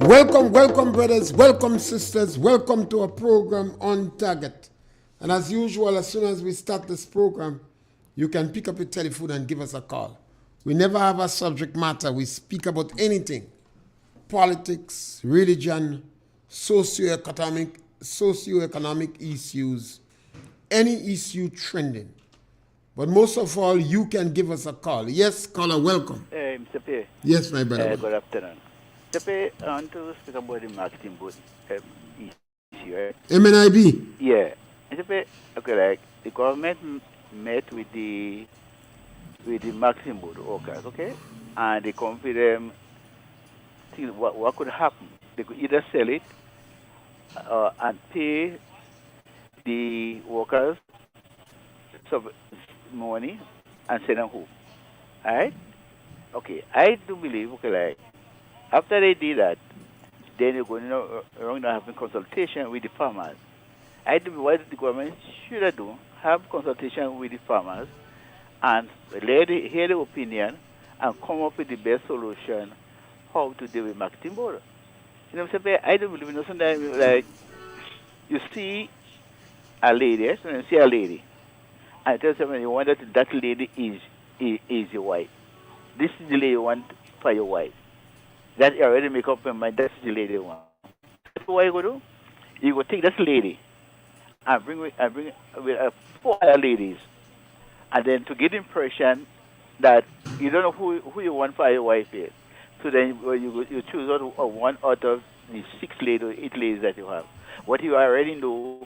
Welcome, brothers. Welcome, sisters. Welcome to a program on target. And as usual, as soon as we start this program, you can pick up your telephone and give us a call. We never have a subject matter. We speak about anything: politics, religion, socioeconomic issues, any issue trending. But most of all, you can give us a call. Yes, caller, welcome. Mr. Pierre. Yes, my brother. Good afternoon. Mr. Pierre, I want to speak about the marketing board issue, right? MNIB? Yeah. Mr. Pierre, okay, like the government met with the marketing board workers, okay? And they come with them, see what could happen. They could either sell it and pay the workers some money and send them home. All right? Okay, I do believe, okay, like, after they did that, then you're going around having consultation with the farmers. I do believe what the government should do, have consultation with the farmers and hear the opinion and come up with the best solution how to deal with marketing board. You know what I'm saying? I do believe, sometimes, like, you see a lady, so you see a lady, and tell someone you want that lady is your wife. This is the lady you want for your wife. That you already make up your mind, that's the lady you want. So what you go do? You go take this lady and bring with 4 other ladies, and then to get the impression that you don't know who you want for your wife is. So then you choose one out of the 6 ladies or 8 ladies that you have. What you already know,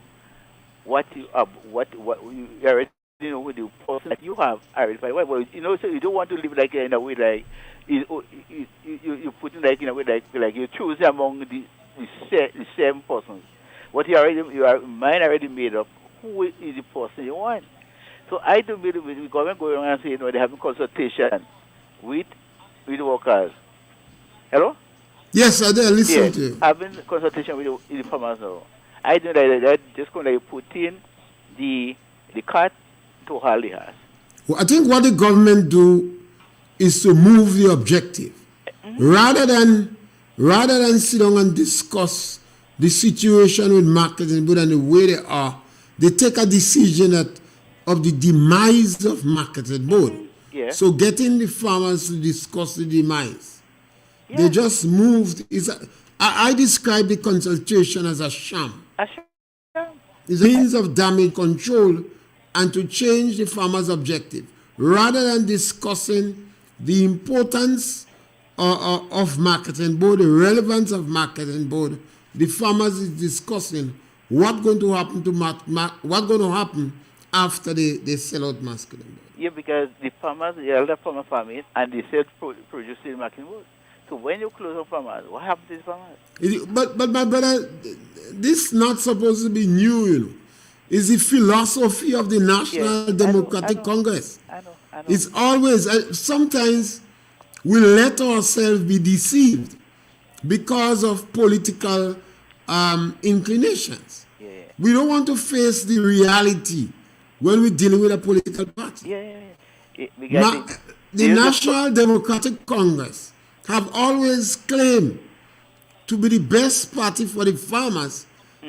what you already know with the person that you have already for your wife. But so you don't want to live like in a way like you put in like in a way like you choose among the same persons. What your mind already made up. Who is the person you want? So I do believe with the government going around and saying, they're having consultation with workers. Hello? Yes, I did listen yes, to you. Having consultation with the farmers now. I do that just going to put in the cut to Harley has. Well, I think what the government do is to move the objective. Rather than sit down and discuss the situation with marketing board and the way they are, they take a decision of the demise of marketing board. Yeah. So getting the farmers to discuss the demise. Yeah. They just moved. I describe the consultation as a sham. A sham? It's a means of damage control and to change the farmer's objective. Rather than discussing the importance of marketing board, the relevance of marketing board, the farmers is discussing what's going to happen after they sell out marketing board. Yeah, because the elder farmer farming and they sell produce in marketing board. So when you close up farmers, what happens to the farmers? But my brother, this is not supposed to be new, you know. It's the philosophy of the National Democratic Congress. I know. It's always, sometimes we let ourselves be deceived because of political inclinations. Yeah. We don't want to face the reality when we're dealing with a political party. The National Democratic Congress have always claimed to be the best party for the farmers,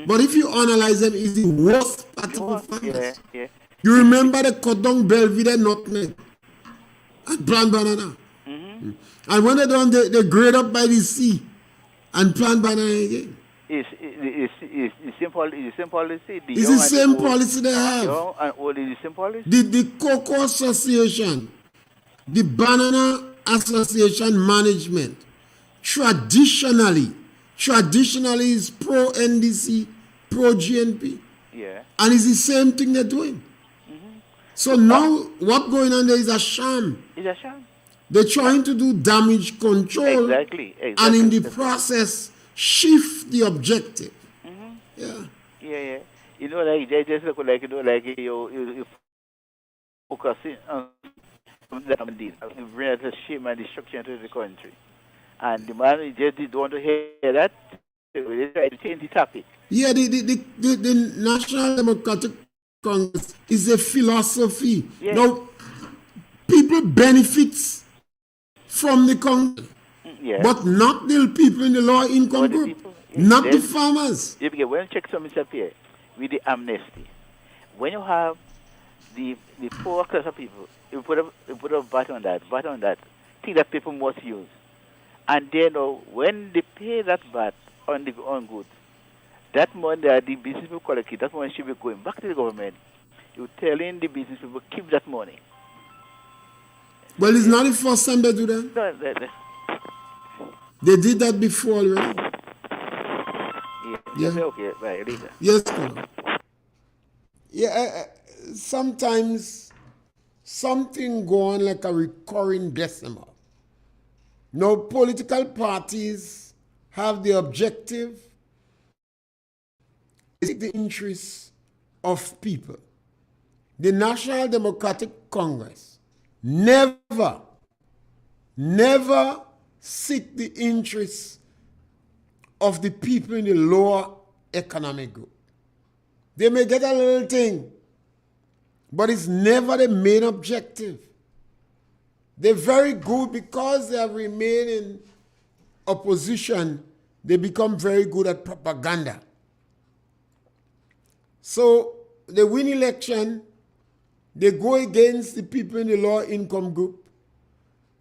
but if you analyze them, it's the worst party for farmers. Yeah. You remember the Codong Belvedere nutmeg and plant banana. And when they're done, they grade up by the sea and plant banana again. It's the same policy. It's the same policy they have. Young and old is the same policy. The Cocoa Association, the Banana Association Management, traditionally is pro-NDC, pro-GNP. Yeah. And it's the same thing they're doing. So now what's going on there is a sham. It's a sham. They're trying to do damage control. Exactly. And in the process, shift the objective. Yeah. Like they just look like you focusing on the bring the shame and destruction to the country. And the man just didn't want to hear that. They try to change the topic. Yeah, the National Democratic Congress is a philosophy. Now, people benefits from the Congress. Yeah. but not the people in the lower income Not the group, people. not the Then farmers. you begin when you check some Mr. Pierre with the amnesty. When you have the poor class of people, you put a VAT on that, thing that people must use. And then when they pay that VAT on goods, that money that the business people collect it, that money should be going back to the government. You're telling the business people keep that money. Well, it's not the first time they do that. No, They did that before already. yeah. Yeah. Okay, right, later. Yes, Colonel. Yeah, sometimes something go on like a recurring decimal. Now, political parties have the objective is the interests of people. The National Democratic Congress never seek the interests of the people in the lower economic group. They may get a little thing, but it's never the main objective. They're very good because they have remained in opposition. They become very good at propaganda. So they win election, they go against the people in the lower income group,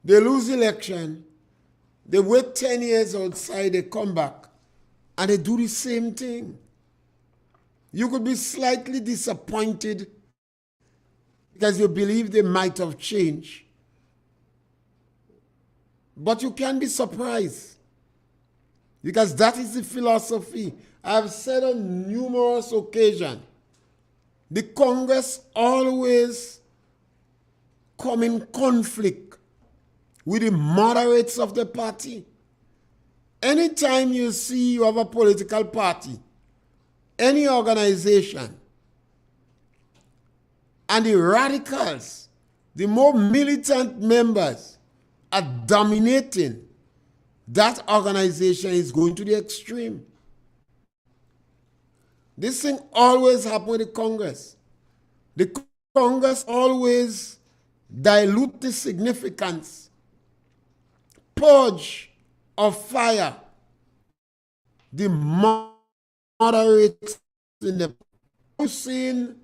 they lose election, they wait 10 years outside, they come back, and they do the same thing. You could be slightly disappointed because you believe they might have changed. But you can be surprised because that is the philosophy. I've said on numerous occasions, the Congress always come in conflict with the moderates of the party. Anytime you see you have a political party, any organization, and the radicals, the more militant members are dominating, that organization is going to the extreme. This thing always happens with the Congress. The Congress always dilute the significance, purge or fire the moderates in the. We've seen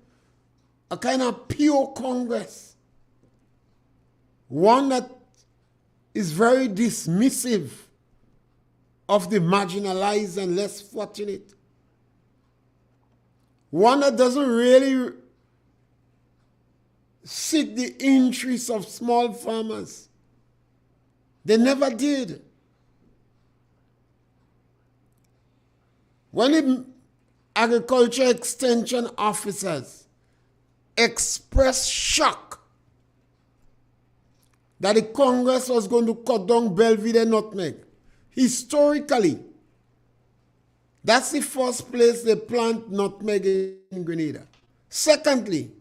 a kind of pure Congress, one that is very dismissive of the marginalized and less fortunate, one that doesn't really seek the interests of small farmers. They never did. When the agriculture extension officers expressed shock that the Congress was going to cut down Belvedere nutmeg, historically, that's the first place they plant nutmeg in Grenada. Secondly,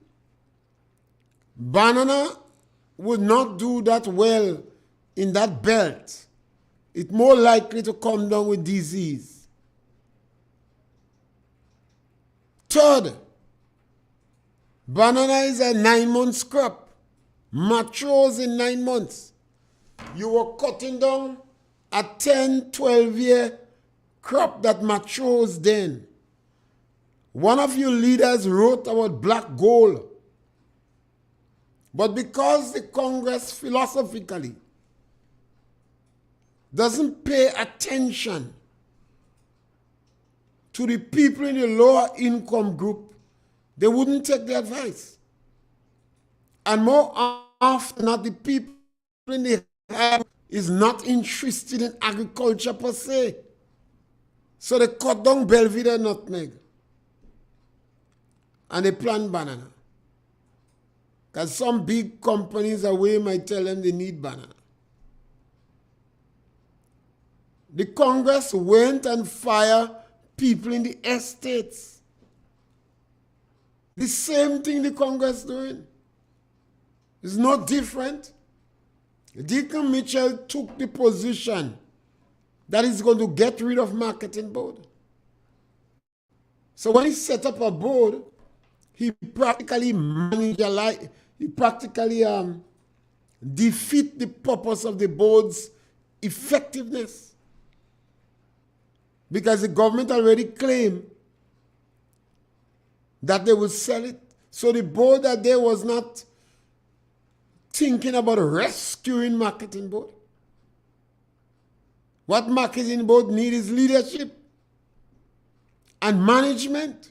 banana would not do that well in that belt. It's more likely to come down with disease. Third, banana is a 9-month crop, matures in 9 months. You were cutting down a 10, 12-year crop that matures then. One of your leaders wrote about black gold. But because the Congress philosophically doesn't pay attention to the people in the lower income group, they wouldn't take the advice. And more often not, the people in the high is not interested in agriculture per se. So they cut down Belvedere nutmeg and they plant banana. Because some big companies away might tell them they need banana. The Congress went and fired people in the estates. The same thing the Congress doing. It's not different. Deacon Mitchell took the position that he's going to get rid of marketing board. So when he set up a board, he practically managed a defeat the purpose of the board's effectiveness. Because the government already claimed that they would sell it. So the board that day was not thinking about rescuing marketing board. What marketing board need is leadership and management.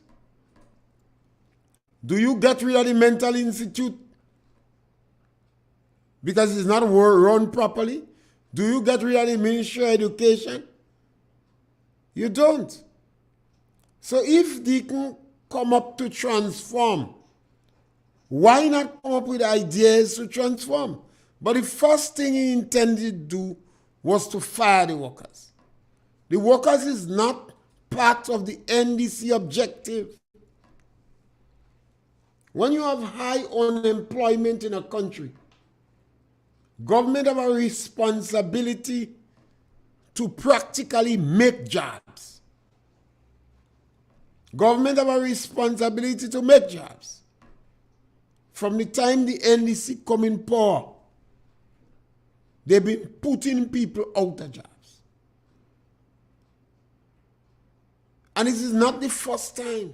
Do you get rid of the mental institute because it's not run properly? Do you get rid of the Ministry of Education? You don't. So if they can come up to transform, why not come up with ideas to transform? But the first thing he intended to do was to fire the workers. The workers is not part of the NDC objective. When you have high unemployment in a country, government have a responsibility to practically make jobs. Government have a responsibility to make jobs. From the time the NDC come in power, they've been putting people out of jobs. And this is not the first time.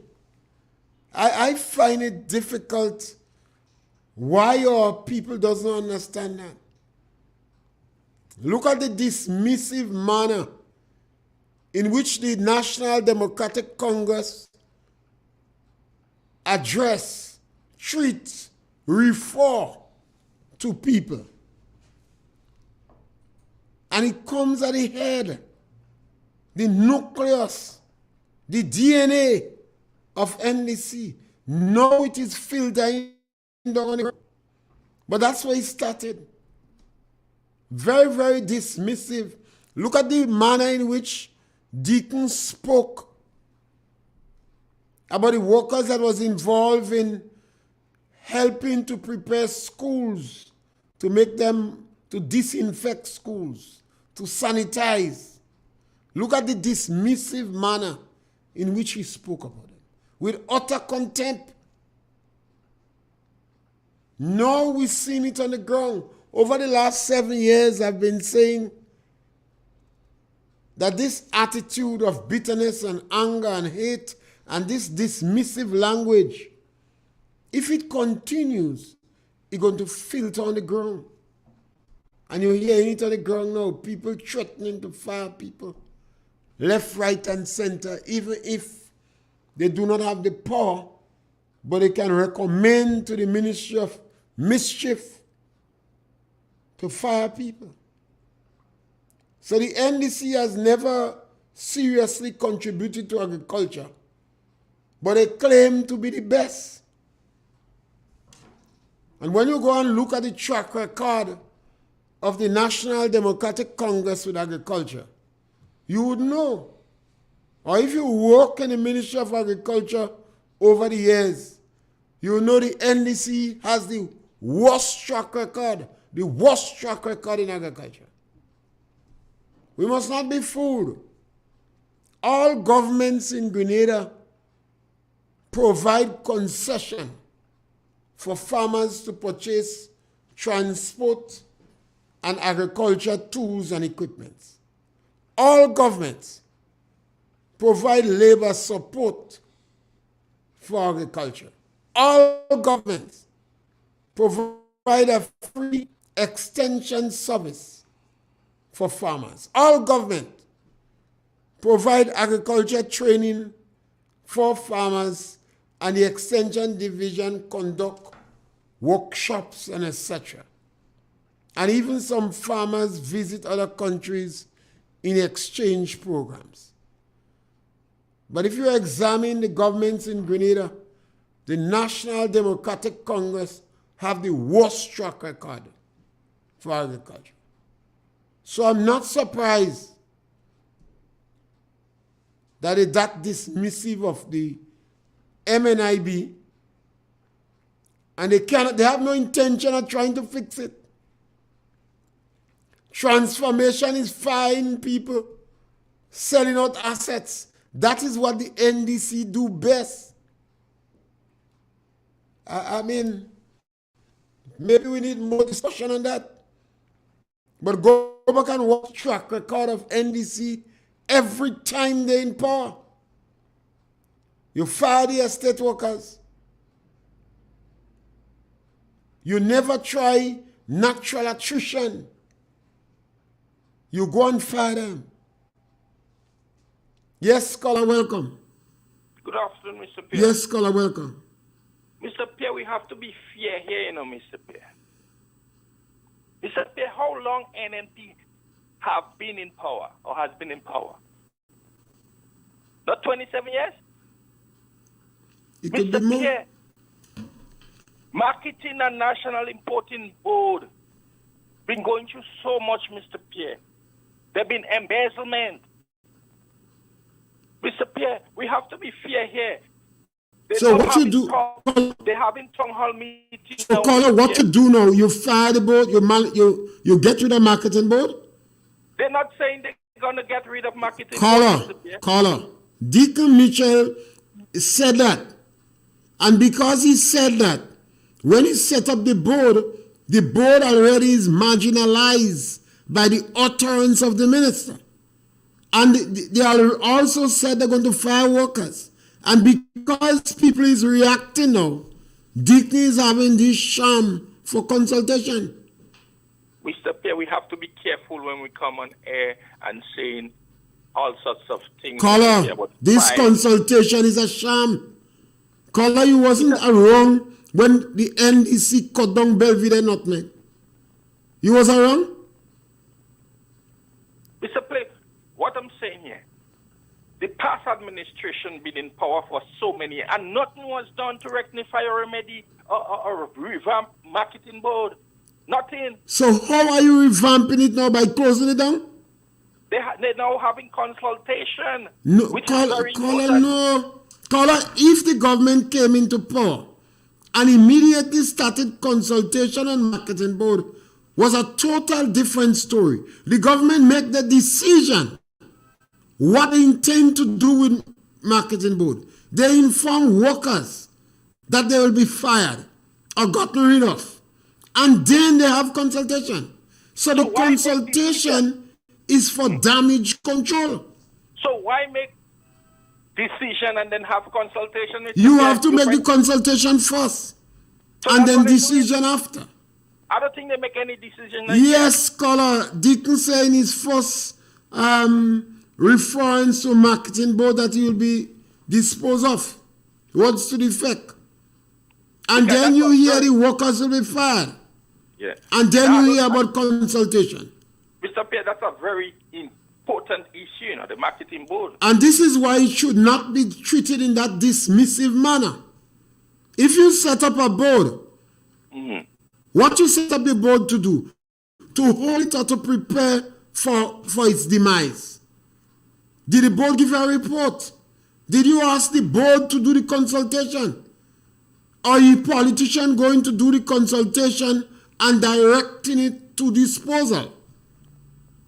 I find it difficult why our people doesn't understand that. Look at the dismissive manner in which the National Democratic Congress address, treat, refer to people. And it comes at the head, the nucleus, the DNA of NDC. Now it is filtering down. But that's where it started. Very, very dismissive. Look at the manner in which Deacon spoke about the workers that was involved in helping to prepare schools, to make them, to disinfect schools, to sanitize. Look at the dismissive manner in which he spoke about it, with utter contempt. Now we've seen it on the ground. Over the last 7 years, I've been saying that this attitude of bitterness and anger and hate and this dismissive language, if it continues, it's going to filter on the ground. And you're hearing it on the ground now, people threatening to fire people, left, right, and center, even if they do not have the power, but they can recommend to the Ministry of Mischief to fire people. So the NDC has never seriously contributed to agriculture, but they claim to be the best. And when you go and look at the track record of the National Democratic Congress with agriculture, you would know. Or if you work in the Ministry of Agriculture over the years, you know the NDC has the worst track record in agriculture. We must not be fooled. All governments in Grenada provide concession for farmers to purchase transport and agriculture tools and equipment. All governments provide labor support for agriculture. All governments provide a free extension service for farmers. All governments provide agriculture training for farmers, and the extension division conduct workshops and etc. And even some farmers visit other countries in exchange programs. But if you examine the governments in Grenada, the National Democratic Congress have the worst track record for agriculture. So I'm not surprised that they're that dismissive of the MNIB, and they have no intention of trying to fix it. Transformation is fine, people. Selling out assets. That is what the NDC do best. I mean, maybe we need more discussion on that. But go back and watch track record of NDC every time they're in power. You fire the estate workers. You never try natural attrition. You go and fire them. Yes, caller, welcome. Good afternoon, Mr. Pierre. Yes, caller, welcome. Mr. Pierre, we have to be fair here, Mr. Pierre. Mr. Pierre, how long NMP have been in power or has been in power? Not 27 years? It could be Mr. more. Pierre, Marketing and National Importing Board been going through so much, Mr. Pierre. There been embezzlement. Mr. Pierre, we have to be fair here. So what you do? They're having town hall meetings. So, caller, what you do now? You fire the board. You get rid of marketing board. They're not saying they're gonna get rid of marketing. Caller. Deacon Mitchell said that, and because he said that, when he set up the board already is marginalized by the utterance of the minister. And they also said they're going to fire workers. And because people is reacting now, Deacon is having this sham for consultation. Mr. Pierre, we have to be careful when we come on air and saying all sorts of things. Caller, this consultation is a sham. Caller, you wasn't wrong when the NDC cut down Belvedere Nutmeg. You was wrong? Mr. Pierre, what I'm saying here, the past administration been in power for so many years, and nothing was done to rectify or remedy or revamp marketing board. Nothing. So how are you revamping it now by closing it down? They're now having consultation. No, caller, no. Caller, if the government came into power and immediately started consultation on marketing board, was a total different story. The government made the decision what they intend to do with marketing board. They inform workers that they will be fired or gotten rid of. And then they have consultation. So the consultation is for damage control. So why make decision and then have consultation? With you have to make the consultation first, so and then decision after. I don't think they make any decision. Yes, caller. Deacon saying his first reference to marketing board that he will be disposed of. What's to the effect? And then you hear the workers will be fired. Yeah. And then you hear about consultation. Mr. Pierre, that's a very important issue, the marketing board. And this is why it should not be treated in that dismissive manner. If you set up a board, what you set up the board to do? To hold it or to prepare for its demise. Did the board give a report? Did you ask the board to do the consultation? Are you politician going to do the consultation and directing it to disposal?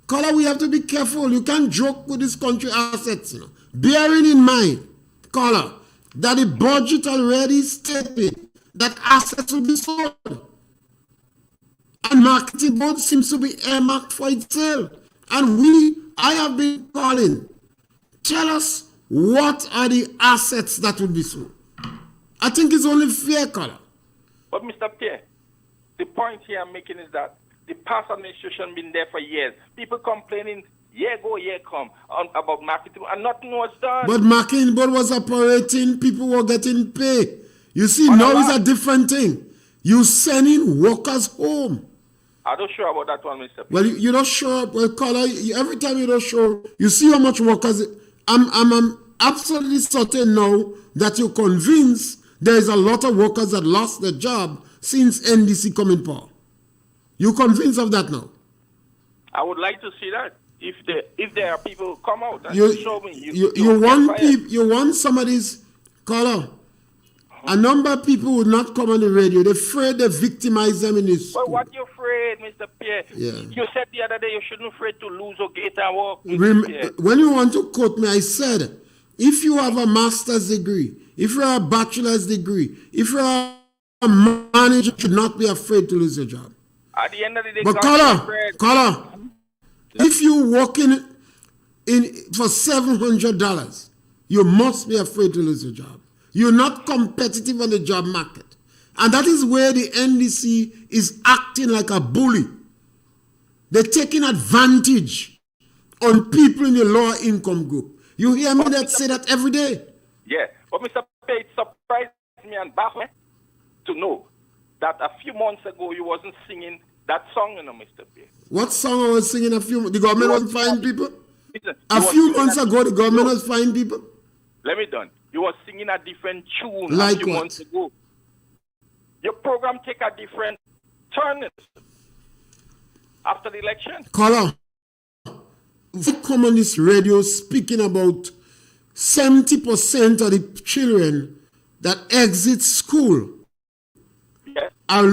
Caller, we have to be careful. You can't joke with this country assets. Bearing in mind, caller, that the budget already stated that assets will be sold. And marketing board seems to be earmarked for its sale. And I have been calling. Tell us what are the assets that will be sold. I think it's only fair, caller. But Mr. Pierre, the point here I'm making is that the past administration been there for years. People complaining, year go, year come, about marketing, and nothing was done. But marketing board was operating, people were getting paid. You see, now it's a different thing. You sending workers home. I'm not sure about that one, Mr. Pierre. Well, you don't show up. Well, caller, every time you don't show up, you see how much workers. I'm absolutely certain now that you're convinced there is a lot of workers that lost their job since NDC come in power. You convinced of that now? I would like to see that. If there are people who come out and show me. You want somebody's caller. A number of people would not come on the radio. They're afraid they victimize them in this school. But what you afraid, Mr. Pierre? Yeah. You said the other day you shouldn't afraid to lose or get and walk. When you want to quote me, I said, if you have a master's degree, if you have a bachelor's degree, if you are a manager, you should not be afraid to lose your job. At the end of the day, But God spread. caller, if you walk in for $700, you must be afraid to lose your job. You're not competitive on the job market. And that is where the NDC is acting like a bully. They're taking advantage on people in the lower income group. You hear me say that every day? Yeah, but Mr. Pierre, it surprised me and baffled me to know that a few months ago you wasn't singing that song, Mr. Pierre. What song I was singing the government wasn't finding people? Listen, a few months ago, the government was finding people? Let me done. You were singing a different tune like a few what? months ago. Your program take a different turn after the election. Caller, we come on this radio speaking about 70% of the children that exit school are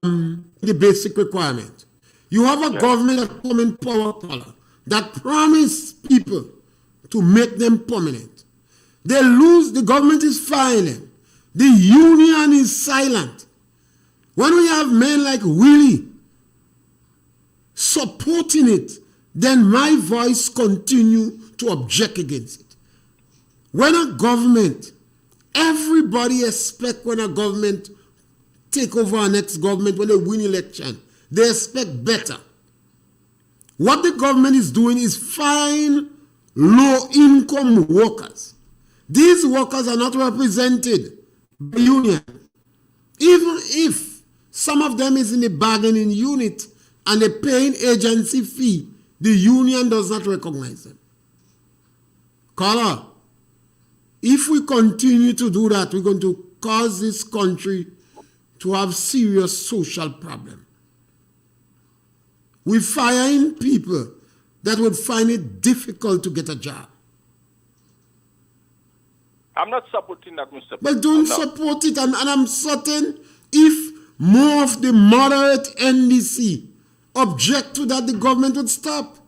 the basic requirement. You have a government that come in power, caller, that promise people to make them permanent. They lose, the government is filing. The union is silent. When we have men like Willie supporting it, then my voice continue to object against it. When a government, everybody expect when a government take over our next government, when they win election, they expect better. What the government is doing is find low-income workers. These workers are not represented by union. Even if some of them is in the bargaining unit and they're paying agency fee, the union does not recognize them. Caller, if we continue to do that, we're going to cause this country to have serious social problems. We're firing people that would find it difficult to get a job. I'm not supporting that, Mr. But don't support it, and I'm certain if more of the moderate NDC object to that, the government would stop.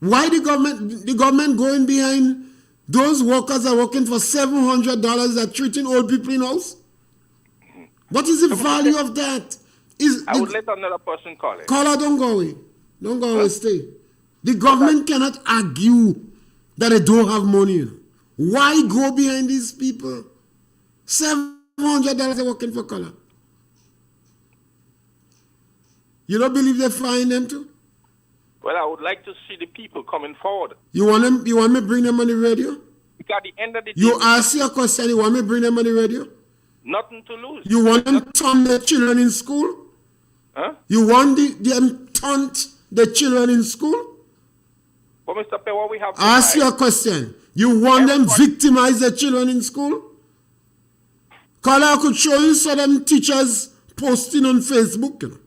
Why the government going behind those workers are working for $700 that treating old people in house? What is the value of that? I would let another person call it. Caller, don't go away. Don't go away, stay. The government cannot argue that they don't have money. Why go behind these people? $700 they're working for color. You don't believe they're frying them too? Well, I would like to see the people coming forward. You want me to bring them on the radio? Because at the end of the day, you ask your question, you want me to bring them on the radio? Nothing to lose. You want them to turn their children in school? Huh? You want them to turn the children in school? But Mr. Pierre, what we have to ask your question. You want them victimize their children in school? Caller, I could show you some of them teachers posting on Facebook. You know.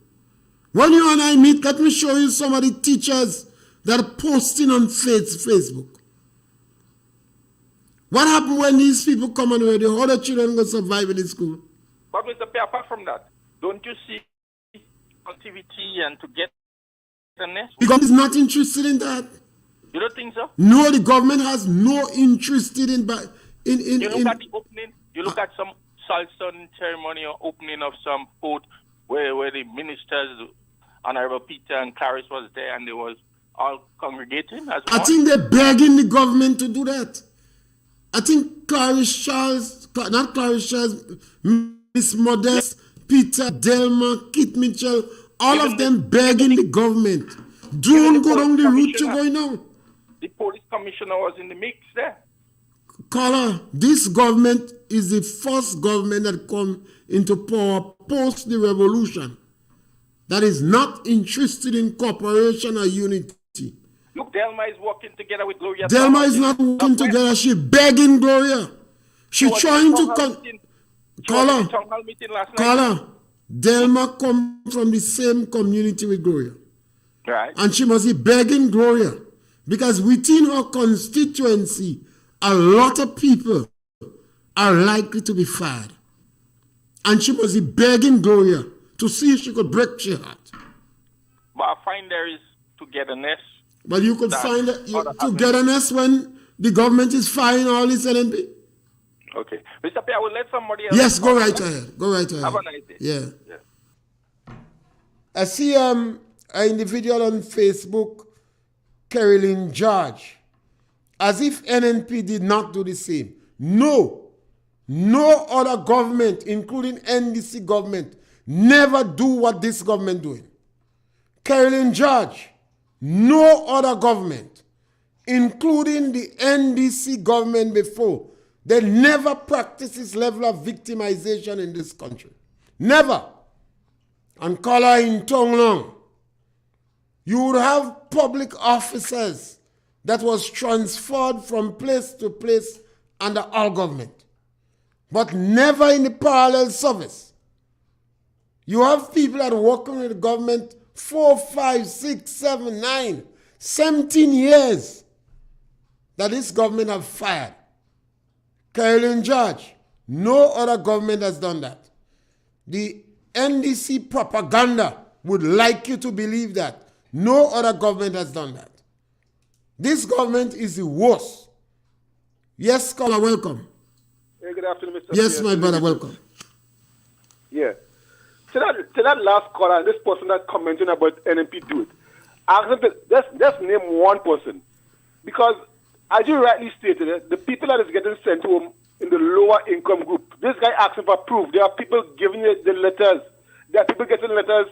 When you and I meet, let me show you some of the teachers that are posting on Facebook. What happened when these people come on radio? How the children going to survive in the school? But Mr. Pierre, apart from that, don't you see activity and to get the nest? The government is not interested in that. You don't think so? No, the government has no interest in you look at the opening. You look at some Salson ceremony or opening of some port where the ministers, Honorable Peter and Clarice was there, and they was all congregating as I one. think they're begging the government to do that. I think Miss Modest, Peter, Delma, Kit Mitchell, all of them begging the government. Don't go down the route you're going now. The police commissioner was in the mix there. Caller, this government is the first government that come into power post the revolution that is not interested in cooperation or unity. Look, Delma is working together with Gloria. Delma is not working together. She's begging Gloria. She's trying to... Caller, Delma come from the same community with Gloria. Right. And she must be begging Gloria. Because within her constituency, a lot of people are likely to be fired. And she must be begging Gloria to see if she could break her heart. But I find there is togetherness. But you could find togetherness when the government is firing all this LNP? Okay. Mr. Pierre, I will let somebody else... Yes, go right ahead. Go right ahead. Have a nice day. Yeah. I see an individual on Facebook, Carolyn George, as if NNP did not do the same. No other government, including NDC government, never do what this government doing. Carolyn George, no other government, including the NDC government before, they never practice this level of victimization in this country. Never. And color in Tong Long, you would have public officers that was transferred from place to place under our government, but never in the parallel service. You have people that are working with the government 4, 5, 6, 7, 9, 17 years that this government have fired. Carolyn George, no other government has done that. The NDC propaganda would like you to believe that. No other government has done that. This government is the worst. Yes, caller, welcome. Hey, good afternoon, Mr. Yes, Pierre. my brother, welcome. Yeah. To that last caller, this person that commenting about NMP do it, ask them to just name one person. Because, as you rightly stated, the people that is getting sent home in the lower income group, this guy asking for proof. There are people giving you the letters. There are people getting letters,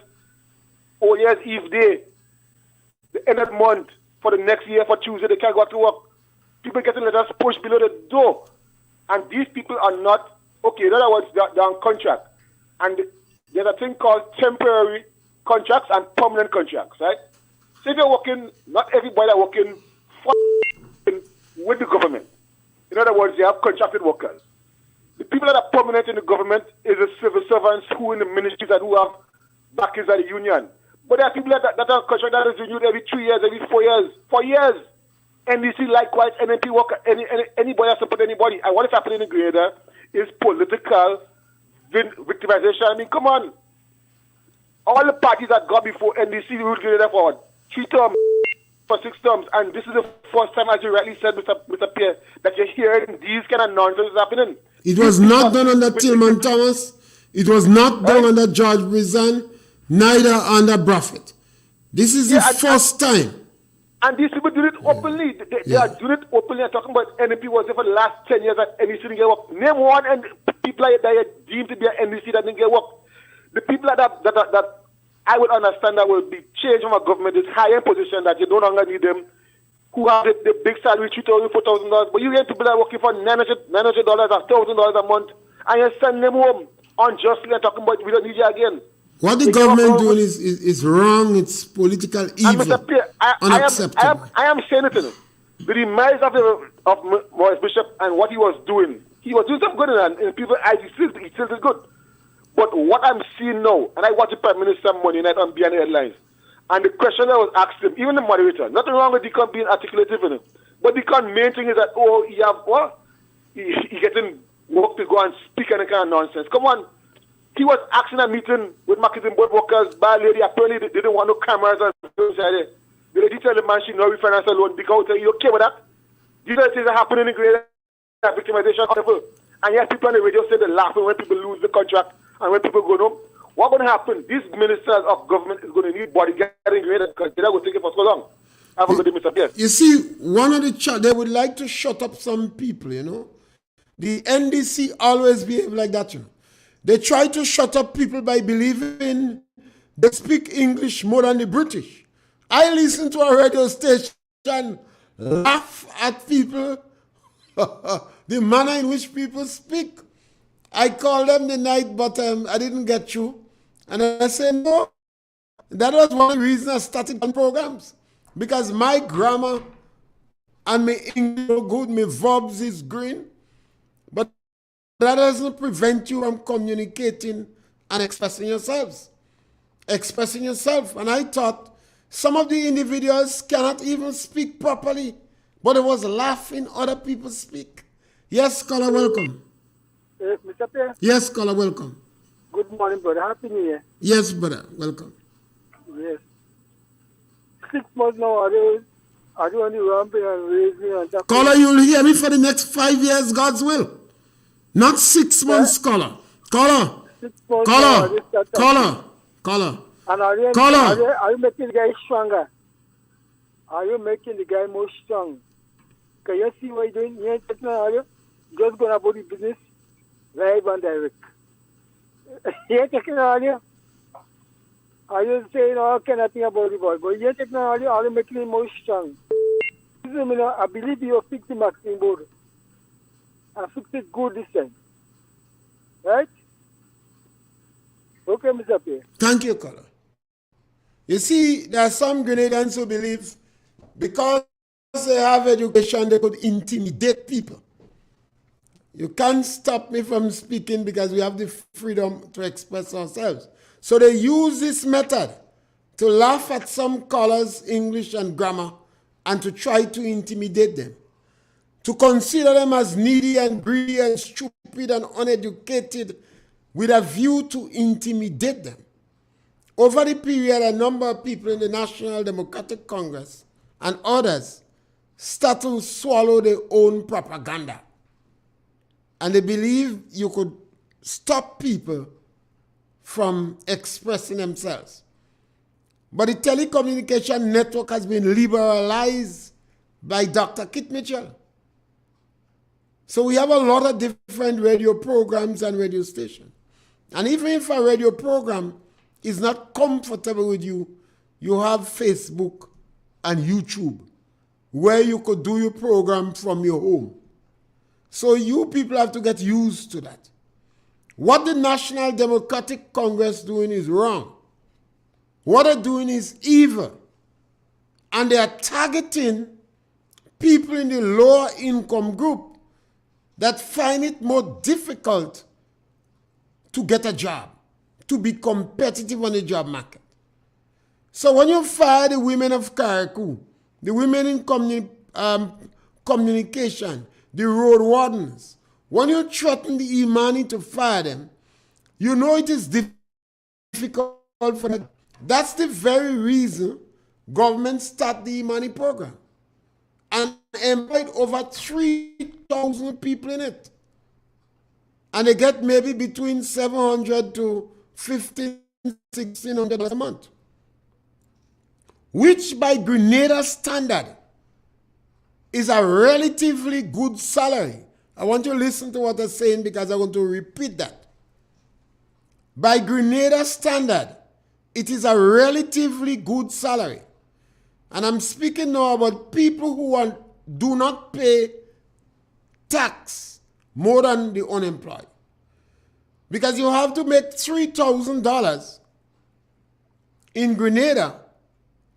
oh yes, Eve Day, the end of the month, for the next year, for Tuesday, they can't go to work. People getting letters pushed below the door. And these people are not, okay, in other words, they're on contract. And there's a thing called temporary contracts and permanent contracts, right? So if you're working, not everybody are working with the government. In other words, they have contracted workers. The people that are permanent in the government is the civil servants who in the ministries and who have backings at the union. But there are people that are contracted that is renewed every 3 years, every 4 years. For years. NDC likewise, NNP worker, anybody that support anybody. And what is happening in Grenada is political victimization. I mean, come on. All the parties that got before NDC ruled Grenada for 3 terms, for 6 terms, and this is the first time, as you rightly said, Mr. Pierre, that you're hearing these kind of nonsense happening. It was not done under Tillman Thomas. It was not done under George Brizan, neither under Buffett. This is the first time. And these people do it openly. They are doing it openly. I'm talking about NDP was there for the last 10 years that NDC didn't get work. Name one and people that are deemed to be an NDC that didn't get work. The people that I would understand that will be changed from a government is higher position that you no longer need them, who have the big salary, $3,000, $4,000. But you get people that are working for $900 or $1,000 a month, and you send them home unjustly and talking about we don't need you again. What the government doing is wrong. It's political evil. Mr. Pierre, unacceptable. I am saying it to you. The demise of Maurice Bishop and what he was doing some good in people's eyes. He still did good. But what I'm seeing now, and I watched the Prime Minister Monday night on BN Headlines, and the question that was asked him, even the moderator, nothing wrong with Deacon being articulative in it, but Deacon main thing is that, he getting work to go and speak any kind of nonsense. Come on. He was asking a meeting with marketing board workers by a lady. Apparently, they didn't want no cameras and things like that. The lady tell the man she no refinance a loan because you okay with that? These are things that happen in the greater victimization level. And yet people on the radio say they're laughing when people lose the contract and when people go home. What's going to happen? These ministers of government is going to need bodyguarding greater because they're not going to take it for so long. Have a good day, Mr. Pierre. You see, one of the they would like to shut up some people, you know. The NDC always behave like that, you know. They try to shut up people by believing they speak English more than the British. I listen to a radio station, laugh at people, the manner in which people speak. I called them the night, but I didn't get you. And I said, no. That was one of the reasons I started on programs. Because my grammar and my English are good, my verbs is green. But that doesn't prevent you from communicating and expressing yourselves. Expressing yourself. And I thought some of the individuals cannot even speak properly, but it was laughing other people speak. Yes, caller, welcome. Mr. Pierre? Yes, caller, welcome. Good morning, brother. Happy New Year. Yes, brother, welcome. Yes. 6 months now, I do on the ramping and raising and that. Caller, you'll hear me for the next 5 years, God's will. Not 6 months, caller. Caller. 6 months Caller. now, Caller. And are you making the guy stronger? Are you making the guy more strong? Can you see what you're doing? You ain't taking are you? Just going about the business live and direct. You ain't taking are you? Are you saying all kind of thing about the boy? But you ain't taking are you making him more strong? I believe you fix the maximum board. And fix it good this time. Right? Okay, Mr. Pierre. Thank you, caller. You see, there are some Grenadians who believe because they have education, they could intimidate people. You can't stop me from speaking because we have the freedom to express ourselves. So they use this method to laugh at some callers' English and grammar and to try to intimidate them, to consider them as needy and greedy and stupid and uneducated with a view to intimidate them. Over the period, a number of people in the National Democratic Congress and others start to swallow their own propaganda. And they believe you could stop people from expressing themselves. But the telecommunication network has been liberalized by Dr. Kit Mitchell. So we have a lot of different radio programs and radio stations. And even if a radio program is not comfortable with you, you have Facebook and YouTube, where you could do your program from your home. So you people have to get used to that. What the National Democratic Congress doing is wrong. What they're doing is evil. And they are targeting people in the lower income group that find it more difficult to get a job, to be competitive on the job market. So when you fire the women of Carriacou, the women in communication, the road wardens, when you threaten the Imani to fire them, you know it is difficult for them. That's the very reason government start the Imani program and employed over 3,000 people in it. And they get maybe between $700 to $1,500, $1,600 a month, which by Grenada standard is a relatively good salary. I want you to listen to what I'm saying because I want to repeat that. By Grenada standard, it is a relatively good salary. And I'm speaking now about people who do not pay tax more than the unemployed. Because you have to make $3,000 in Grenada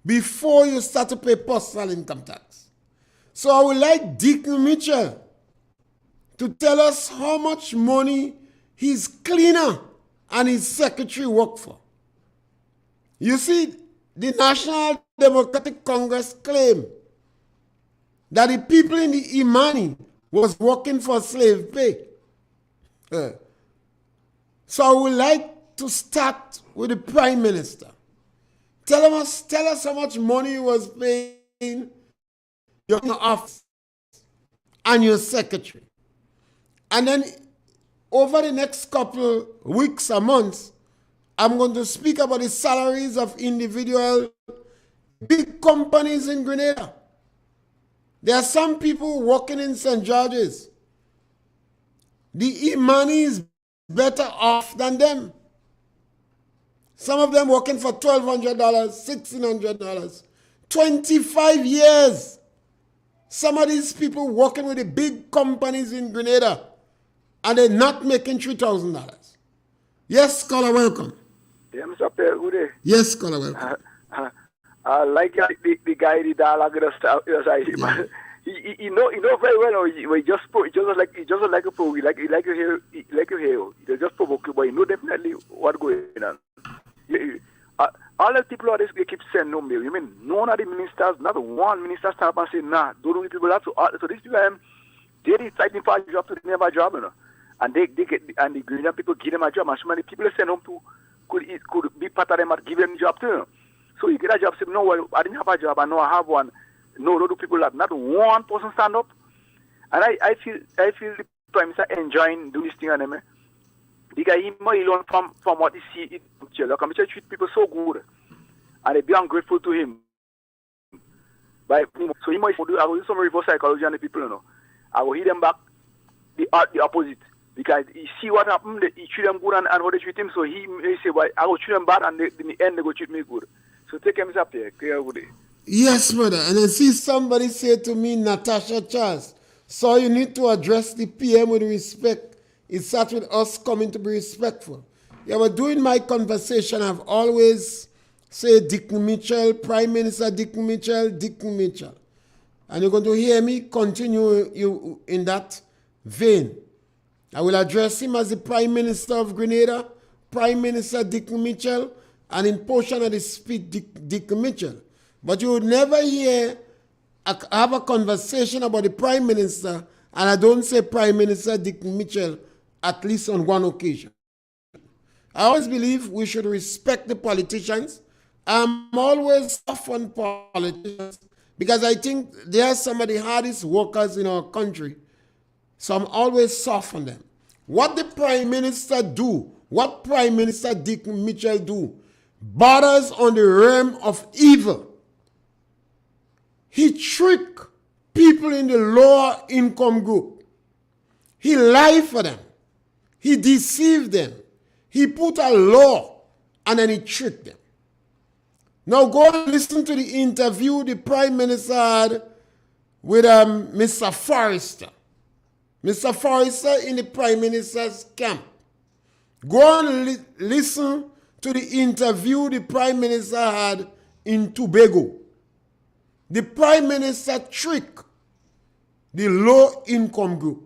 before you start to pay personal income tax. So I would like Deacon Mitchell to tell us how much money his cleaner and his secretary work for. You see, the National Democratic Congress claimed that the people in the Imani was working for slave pay. So I would like to start with the Prime Minister. Tell us how much money he was paying your office and your secretary. And then over the next couple weeks or months, I'm going to speak about the salaries of individual big companies in Grenada. There are some people working in St. George's. The Imani is better off than them. Some of them working for $1,200, $1,600, 25 years. Some of these people working with the big companies in Grenada and they're not making $3,000. Yes, caller, welcome. Yeah, Mr. Pierre, good day. Yes, caller, welcome. I like the guy, the dialogue, yeah. He know very well. He just like a pro. He like to hear. He just provoke you, but he know definitely what going on. All the people they keep saying no mail. You mean none of the ministers, not one minister stand up and say nah. Don't do the people that. So these people they deciding for a job to never job, you know, and they get and the Grenadian people give them a job. And so many people send home to could be part of them and give them a job too. You know? So you get a job, say no, well I didn't have a job, I know I have one. No, lot of people have not one person stand up, and I feel the Prime Minister enjoying doing this thing on them. The guy, he might learn from what he see in jail. Like, I'm treat people so good. And they be ungrateful to him. So he might do, I will do some reverse psychology on the people, you know. I will hit them back the opposite. Because he see what happened, he treat them good and how they treat him, so he say, well, I will treat them bad and in the end they go treat me good. So take him up there, clear good day. Yes, brother. And I see somebody say to me, Natasha Charles, so you need to address the PM with respect. It starts with us coming to be respectful. Yeah, but during my conversation, I've always said Dick Mitchell, Prime Minister Dick Mitchell, Dick Mitchell. And you're going to hear me continue you in that vein. I will address him as the Prime Minister of Grenada, Prime Minister Dick Mitchell, and in portion of the speech, Dick Mitchell. But you would never have a conversation about the Prime Minister, and I don't say Prime Minister Dick Mitchell, at least on one occasion. I always believe we should respect the politicians. I'm always tough on politicians because I think they are some of the hardest workers in our country. So I'm always soft on them. What the Prime Minister do, what Prime Minister Dick Mitchell do, borders on the realm of evil. He trick people in the lower income group. He lied for them. He deceived them. He put a law and then he tricked them. Now go and listen to the interview the Prime Minister had with Mr. Forrester. Mr. Forrester in the Prime Minister's camp. Go and listen to the interview the Prime Minister had in Tobago. The Prime Minister tricked the low-income group.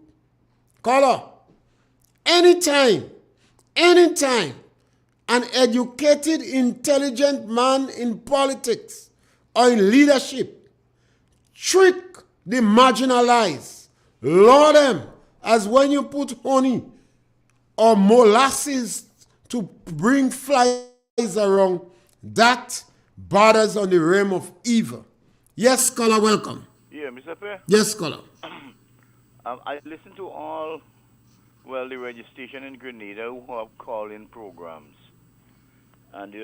Caller, anytime an educated, intelligent man in politics or in leadership trick the marginalized, lure them as when you put honey or molasses to bring flies around, that borders on the realm of evil. Yes, caller, welcome. Yeah, Mr. Pierre. Yes, caller. I listen to all, the registration in Grenada who have call-in programs. And,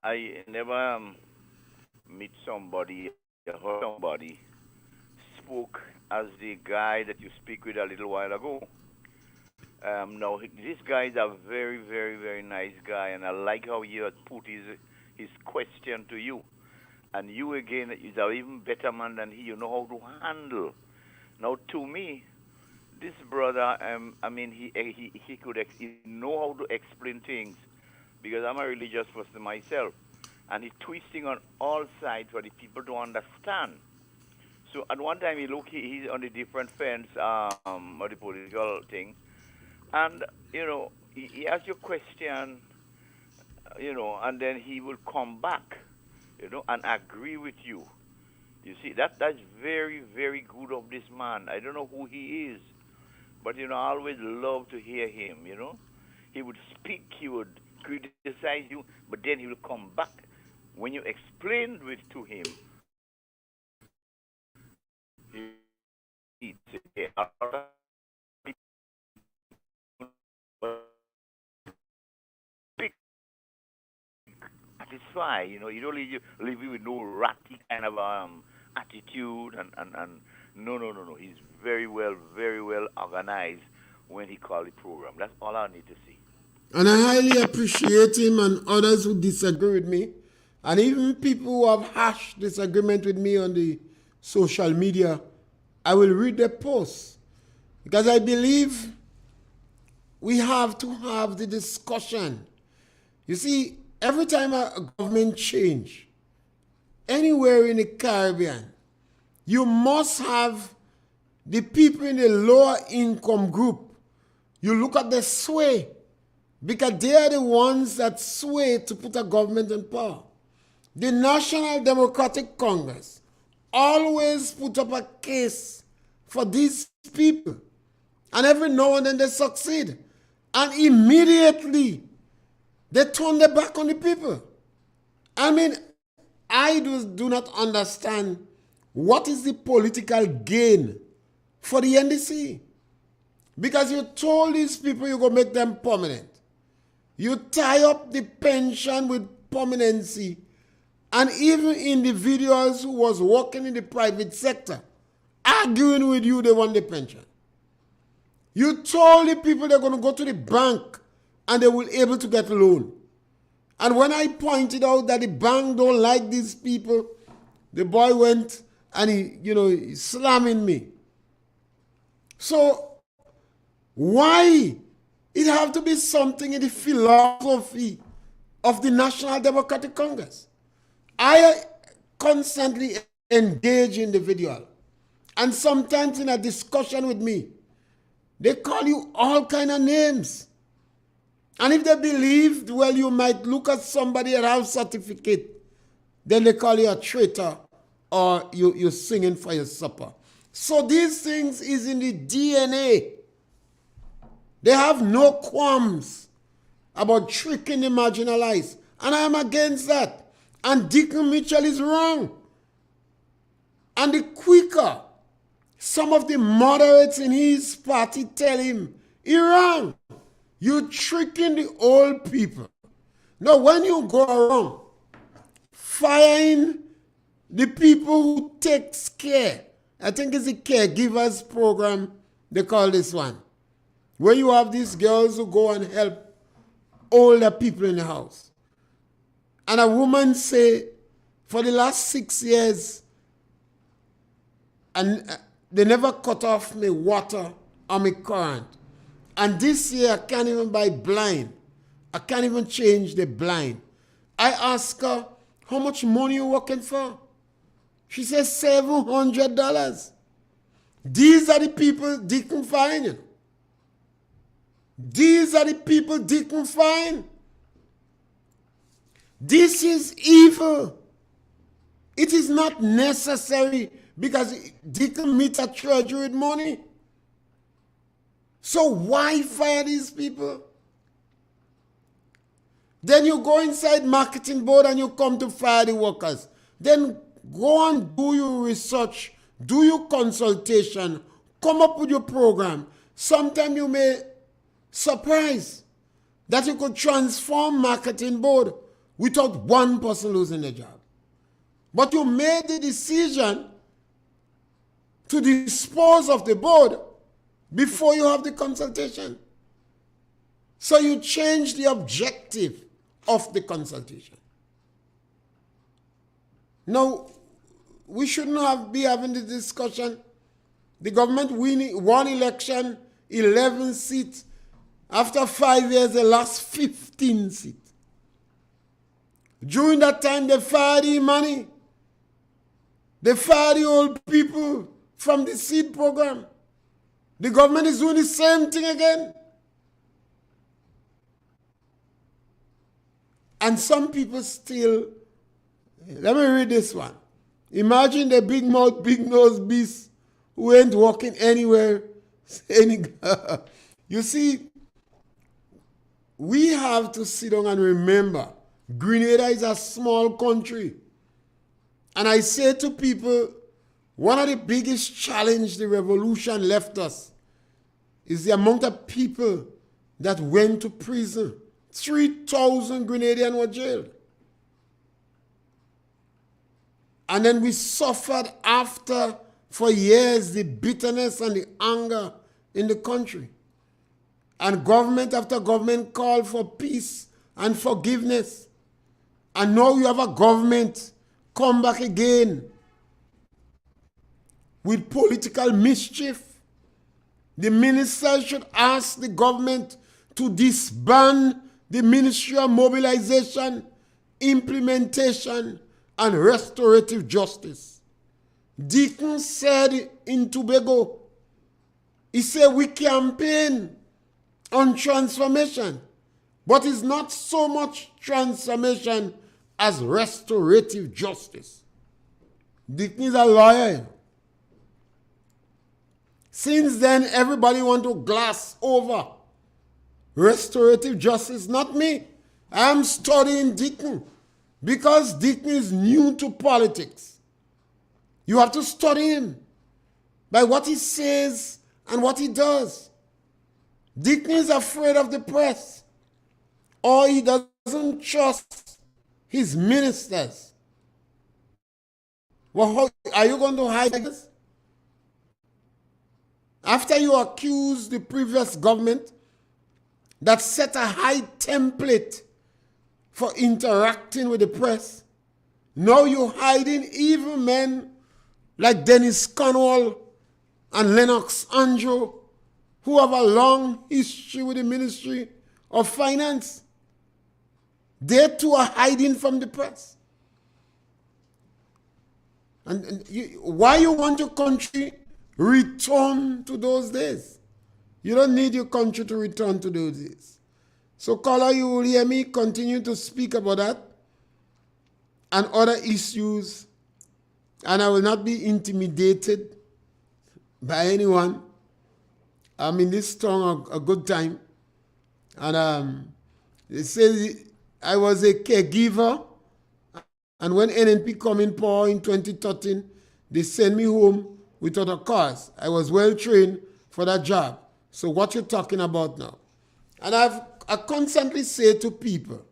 I never meet somebody, heard somebody spoke as the guy that you speak with a little while ago. Now, this guy is a very, very, very nice guy, and I like how he had put his question to you. And you, again, is an even better man than he. You know how to handle. Now, to me, this brother, he could know how to explain things, because I'm a religious person myself, and he's twisting on all sides for the people to understand. So at one time, he's on a different fence, or the political thing, and he asks you a question, and then he will come back, and agree with you. You see, that's very, very good of this man. I don't know who he is, but I always love to hear him. He would speak, he would criticize you, but then he will come back when you explained to him. Satisfy, you don't leave you with no ratty kind of attitude and no. He's very well organized when he called the program. That's all I need to see. And I highly appreciate him and others who disagree with me, and even people who have harsh disagreement with me on the social media. I will read their posts because I believe we have to have the discussion. You see, every time a government change, anywhere in the Caribbean, you must have the people in the lower income group. You look at the sway, because they are the ones that sway to put a government in power. The National Democratic Congress always put up a case for these people. And every now and then they succeed. And immediately they turn their back on the people. I do not understand what is the political gain for the NDC. Because you told these people you're going to make them permanent. You tie up the pension with permanency. And even individuals who was working in the private sector, arguing with you, they want the pension. You told the people they're going to go to the bank and they will be able to get a loan. And when I pointed out that the bank don't like these people, the boy went and he slamming me. So why it have to be something in the philosophy of the National Democratic Congress? I constantly engage individuals, and sometimes in a discussion with me, they call you all kind of names. And if they believe, well, you might look at somebody that has a certificate, then they call you a traitor or you're singing for your supper. So these things is in the DNA. They have no qualms about tricking the marginalized. And I am against that. And Deacon Mitchell is wrong. And the quicker some of the moderates in his party tell him, you're wrong. You're tricking the old people. Now, when you go around firing the people who take care, I think it's the caregivers program, they call this one, where you have these girls who go and help older people in the house. And a woman say, for the last 6 years, and they never cut off my water or my current. And this year, I can't even buy blind. I can't even change the blind. I ask her, how much money you working for? She says $700. These are the people Deacon find. These are the people Deacon find. This is evil. It is not necessary because Deacon meets a treasury with money. So why fire these people? Then you go inside marketing board and you come to fire the workers. Then go and do your research, do your consultation, come up with your program. Sometimes you may surprise that you could transform marketing board without one person losing their job. But you made the decision to dispose of the board before you have the consultation. So you change the objective of the consultation. Now, we should not be having this discussion. The government won election, 11 seats. After 5 years, they lost 15 seats. During that time, they fired the money. They fired the old people from the seed program. The government is doing the same thing again. And some people still, let me read this one. Imagine the big mouth, big nose beast who ain't walking anywhere. You see, we have to sit down and remember, Grenada is a small country. And I say to people, one of the biggest challenges the revolution left us is the amount of people that went to prison. 3,000 Grenadians were jailed. And then we suffered after, for years, the bitterness and the anger in the country. And government after government called for peace and forgiveness. And now you have a government come back again with political mischief. The minister should ask the government to disband the Ministry of Mobilization, Implementation, and Restorative Justice. Deacon said in Tobago, he said we campaign on transformation, but it's not so much transformation as restorative justice. Deacon is a lawyer. Since then, everybody want to glass over restorative justice. Not me. I am studying Deacon because Deacon is new to politics. You have to study him by what he says and what he does. Deacon is afraid of the press, or he doesn't trust his ministers. Well, how are you going to hide this? After you accuse the previous government that set a high template for interacting with the press, now you're hiding even men like Dennis Cornwall and Lennox Andrew, who have a long history with the Ministry of Finance. They too are hiding from the press. Why you want your country return to those days? You don't need your country to return to those days. So, caller, you will hear me continue to speak about that and other issues, and I will not be intimidated by anyone. I'm in this town a good time, and they say I was a caregiver, and when NNP come in power in 2013, they sent me home with other cars. I was well trained for that job. So what you're talking about now? And I constantly say to people,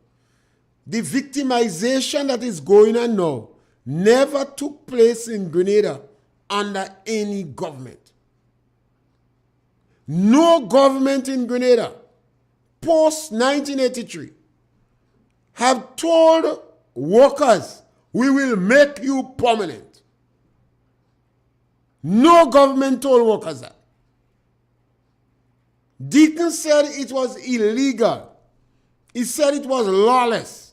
the victimization that is going on now never took place in Grenada under any government. No government in Grenada post-1983 have told workers, we will make you permanent. No government told workers that. Deacon said it was illegal. He said it was lawless.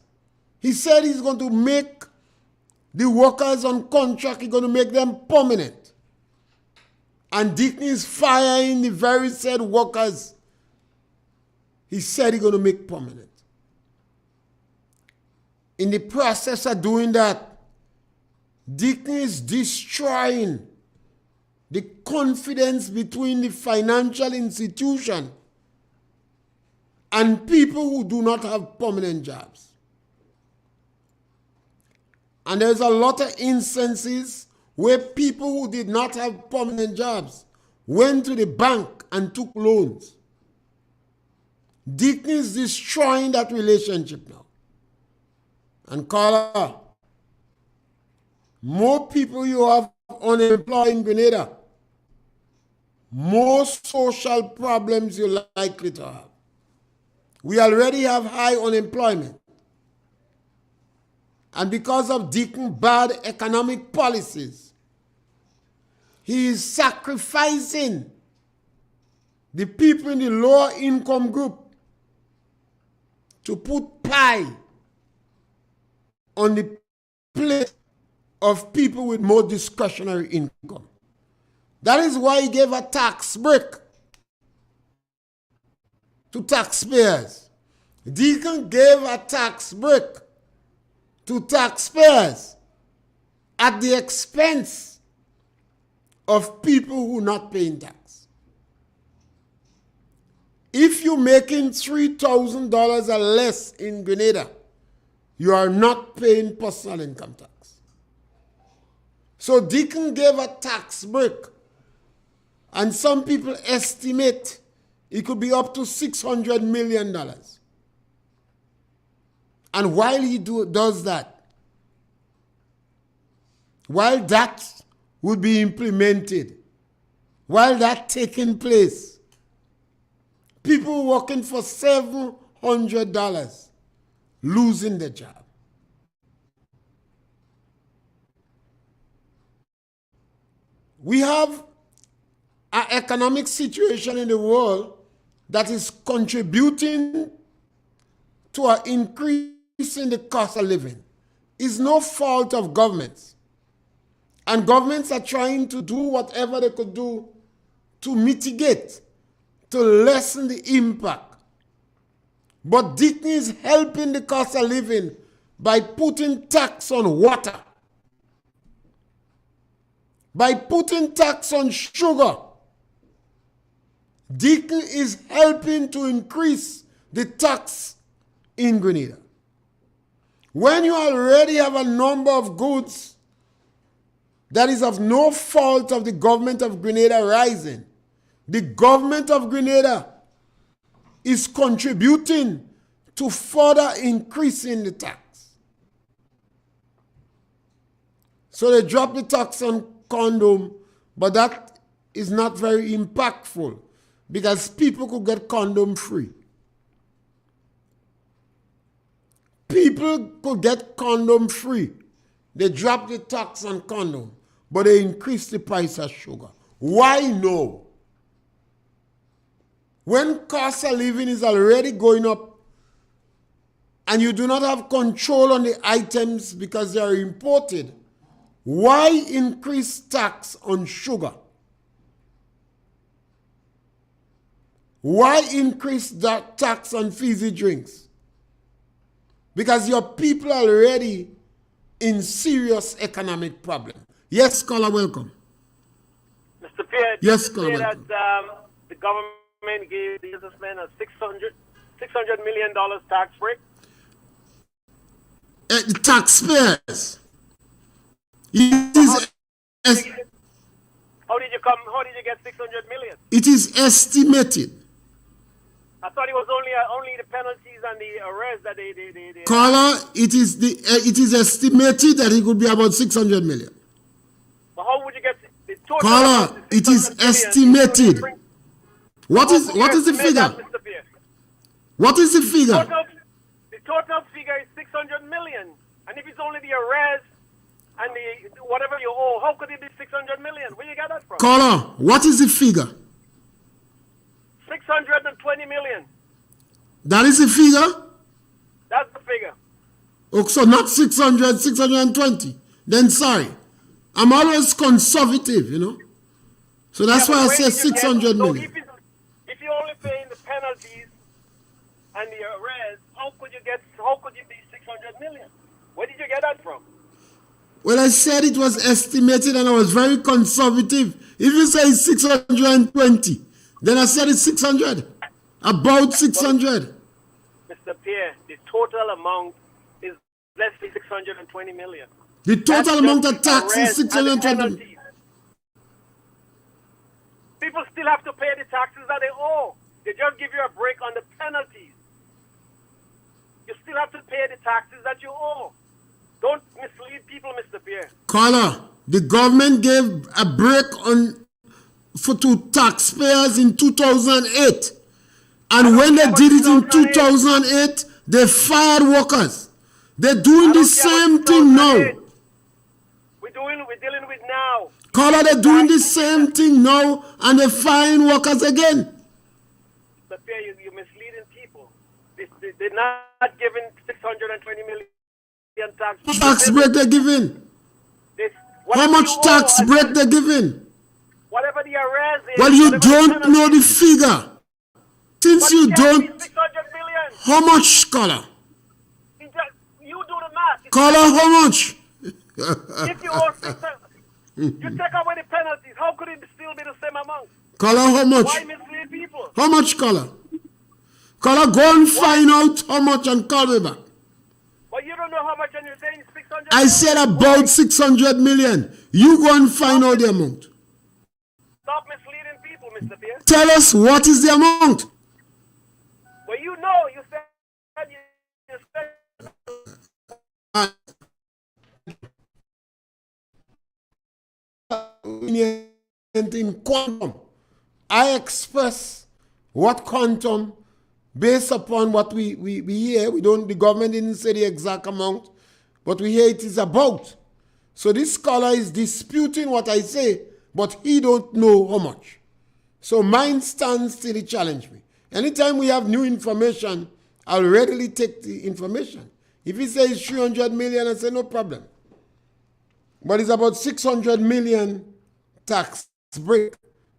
He said he's going to make the workers on contract, he's going to make them permanent. And Deacon is firing the very said workers he said he's going to make permanent. In the process of doing that, Deacon is destroying the confidence between the financial institution and people who do not have permanent jobs. And there's a lot of instances where people who did not have permanent jobs went to the bank and took loans. Deacon is destroying that relationship now. And caller, more people you have unemployed in Grenada, more social problems you're likely to have. We already have high unemployment. And because of Deacon's bad economic policies, he is sacrificing the people in the lower income group to put pie on the plate of people with more discretionary income. That is why he gave a tax break to taxpayers. Deacon gave a tax break to taxpayers at the expense of people who are not paying tax. If you're making $3,000 or less in Grenada, you are not paying personal income tax. So Deacon gave a tax break, and some people estimate it could be up to $600 million. And while he does that, while that would be implemented, while that taking place, people working for $700 losing their job. We have an economic situation in the world that is contributing to an increase in the cost of living. It's no fault of governments. And governments are trying to do whatever they could do to mitigate, to lessen the impact. But Deacon is helping the cost of living by putting tax on water, by putting tax on sugar. Deacon is helping to increase the tax in Grenada. When you already have a number of goods that is of no fault of the government of Grenada rising, the government of Grenada is contributing to further increasing the tax. So they drop the tax on condom, but that is not very impactful because people could get condom free. People could get condom free. They drop the tax on condom, but they increase the price of sugar. Why no? When cost of living is already going up and you do not have control on the items because they are imported, why increase tax on sugar? Why increase that tax on fizzy drinks? Because your people are already in serious economic problem. Yes, caller, welcome. Mr. Pierre, yes, caller, welcome. That the government gave the businessmen a $600 million tax break? The taxpayers. How did you get 600 million? It is estimated. I thought it was only the penalties and the arrests that they Caller, it is estimated that it could be about 600 million. But how would you get the total? Caller, it is estimated. What is the figure? What is the figure? The total figure is 600 million. And if it's only the arrests and the whatever you owe, how could it be 600 million? Where you get that from? Caller, what is the figure? 620 million. That is the figure? That's the figure. Oh, so not 600, 620. Then sorry. I'm always conservative, you know. So that's why I say 600 million. So if you're only paying the penalties and the arrests, how could you be 600 million? Where did you get that from? Well, I said it was estimated and I was very conservative. If you say 620, then I said it's 600. About 600. Mr. Pierre, the total amount is less than 620 million. The total amount of tax is 620. People still have to pay the taxes that they owe. They just give you a break on the penalties. You still have to pay the taxes that you owe. Don't mislead people, Mr. Pierre. Caller, the government gave a break to taxpayers in 2008. And when they did it in 2008, they fired workers. They're doing the same thing now. We're dealing with now. Caller, they're doing the same thing now and they're firing workers again. Mr. Pierre, you're misleading people. They're not giving 620 million tax. Tax break they're giving. How much tax break they're giving? Whatever the arrears is. Well, you don't know the figure. Since you don't, 600 million. How much, caller? You do the math. Caller, how much? If you owe 600, you take away the penalties. How could it still be the same amount? Caller, how much? Why mislead people? How much, caller? Caller, go and find out how much and call me back. But you don't know how much and you're saying 600. I said about 600 million. You go and find out the amount. Stop misleading people, Mr. Pierre. Tell us what is the amount. Well, you know, you said in quantum. I express what quantum based upon what we hear. The government didn't say the exact amount, but we hear it is about. So this scholar is disputing what I say, but he don't know how much. So mine stands till he challenge me. Anytime we have new information, I'll readily take the information. If he says 300 million, I say no problem. But it's about 600 million tax break.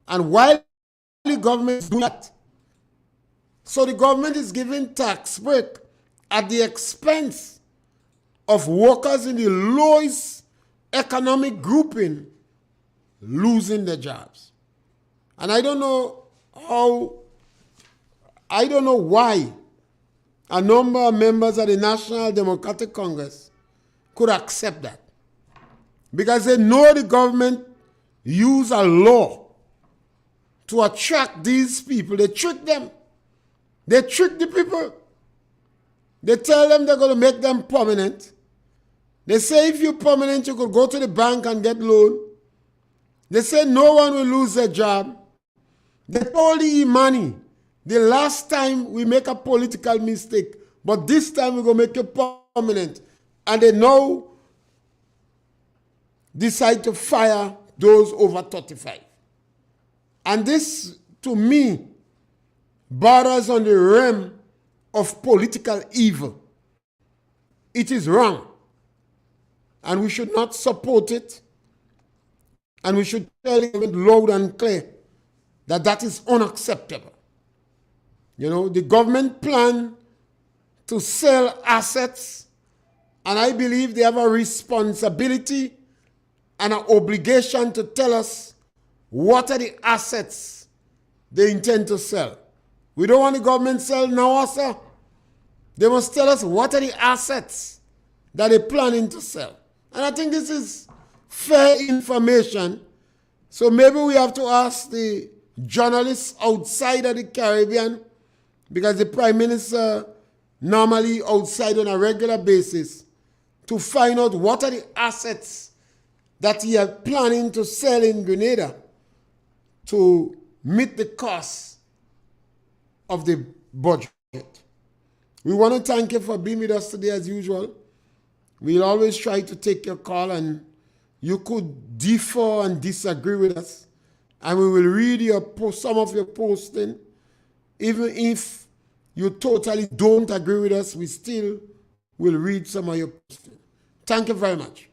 And while the government is doing that, so the government is giving tax break at the expense of workers in the lowest economic grouping losing their jobs. And I don't know why a number of members of the National Democratic Congress could accept that. Because they know the government use a law to attract these people. They trick them. They trick the people. They tell them they're going to make them permanent. They say if you're permanent, you could go to the bank and get loan. They say no one will lose their job. They told the money the last time we make a political mistake, but this time we're going to make it permanent. And they now decide to fire those over 35. And this, to me, borders on the realm of political evil. It is wrong. And we should not support it. And we should tell it loud and clear that that is unacceptable. You know, the government plan to sell assets, and I believe they have a responsibility and an obligation to tell us what are the assets they intend to sell. We don't want the government to sell now, sir. They must tell us what are the assets that they're planning to sell. And I think this is fair information. So maybe we have to ask the journalists outside of the Caribbean, because the Prime Minister normally outside on a regular basis, to find out what are the assets that he is planning to sell in Grenada to meet the costs of the budget. We want to thank you for being with us today as usual. We'll always try to take your call, and you could differ and disagree with us, and we will read some of your posting. Even if you totally don't agree with us, we still will read some of your posting. Thank you very much.